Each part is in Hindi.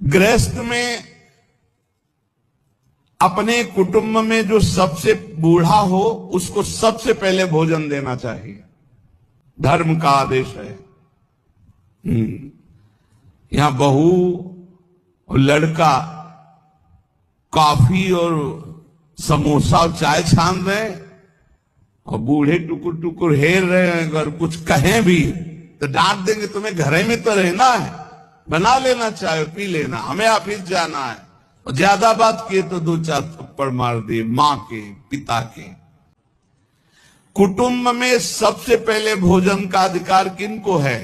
गृहस्थ में अपने कुटुंब में जो सबसे बूढ़ा हो उसको सबसे पहले भोजन देना चाहिए, धर्म का आदेश है। यहां बहू और लड़का कॉफी और समोसा और चाय छान रहे और बूढ़े टुकुर टुकुर हेर रहे हैं। अगर कुछ कहें भी तो डांट देंगे, तुम्हें घरे में तो रहना है, बना लेना, चाय पी लेना, हमें ऑफिस जाना है। और ज्यादा बात किए तो 2-4 थप्पड़ मार दिए मां के, पिता के। कुटुंब में सबसे पहले भोजन का अधिकार किनको है?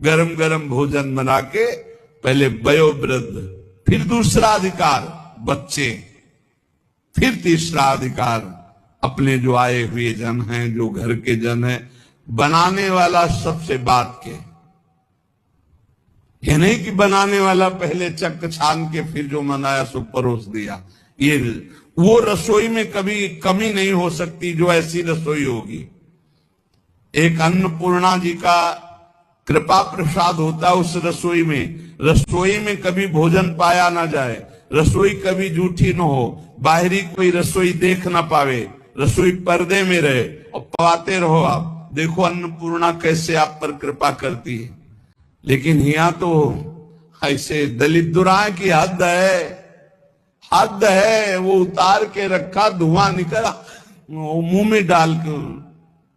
गरम गरम भोजन बना के पहले वयोवृद्ध, फिर दूसरा अधिकार बच्चे, फिर तीसरा अधिकार अपने जो आए हुए जन हैं, जो घर के जन हैं। बनाने वाला सबसे बात के, ये नहीं कि बनाने वाला पहले चक छान के फिर जो मनाया सो परोस दिया। ये वो रसोई में कभी कमी नहीं हो सकती जो ऐसी रसोई होगी। एक अन्नपूर्णा जी का कृपा प्रसाद होता है उस रसोई में। रसोई में कभी भोजन पाया ना जाए, रसोई कभी जूठी न हो, बाहरी कोई रसोई देख ना पावे, रसोई पर्दे में रहे और पवाते रहो। आप देखो अन्नपूर्णा कैसे आप पर कृपा करती है। लेकिन यहाँ तो ऐसे दलित दुराए की हद है। वो उतार के रखा, धुआं निकला, मुंह में डाल के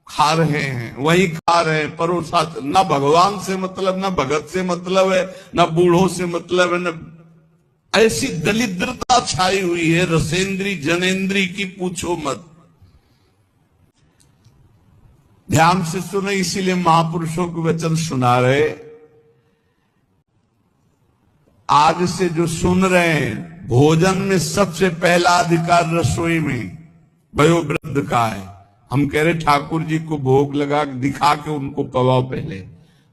खा रहे हैं, वही खा रहे हैं परोसा। न भगवान से मतलब, न भगत से मतलब है, न बूढ़ों से मतलब है, न ऐसी दलिद्रता छाई हुई है रसेंद्री जनेन्द्री की, पूछो मत। ध्यान से सुने, इसीलिए महापुरुषों के वचन सुना रहे। आज से जो सुन रहे हैं, भोजन में सबसे पहला अधिकार रसोई में वयोवृद्ध का है। हम कह रहे ठाकुर जी को भोग लगा दिखा के उनको पवाओ, पहले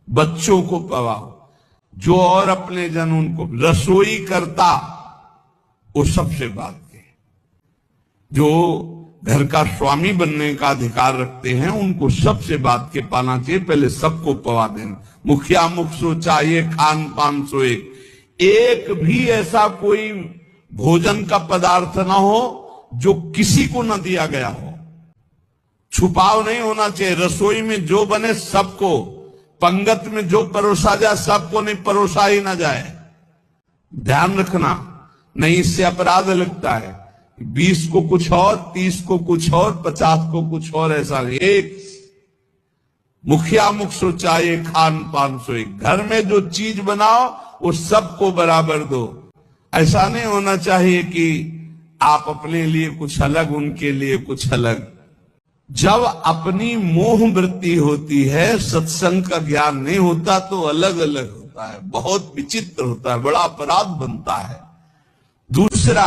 बच्चों को पवाओ, जो और अपने जन उनको। रसोई करता वो सबसे बात के, जो घर का स्वामी बनने का अधिकार रखते हैं उनको सबसे बात के पाना चाहिए, पहले सबको पवा देना। मुखिया मुख सो चाहिए, खान पान सो एक भी ऐसा कोई भोजन का पदार्थ ना हो जो किसी को न दिया गया हो। छुपाव नहीं होना चाहिए। रसोई में जो बने सबको, पंगत में जो परोसा जाए सबको, नहीं परोसा ही ना जाए। ध्यान रखना, नहीं इससे अपराध लगता है। 20 को कुछ और, 30 को कुछ और, 50 को कुछ और, ऐसा नहीं। एक मुखिया मुख सो चाहिए, खान पान सो एक। घर में जो चीज बनाओ वो सबको बराबर दो। ऐसा नहीं होना चाहिए कि आप अपने लिए कुछ अलग, उनके लिए कुछ अलग। जब अपनी मोह वृत्ति होती है, सत्संग का ज्ञान नहीं होता तो अलग अलग होता है, बहुत विचित्र होता है, बड़ा अपराध बनता है। दूसरा,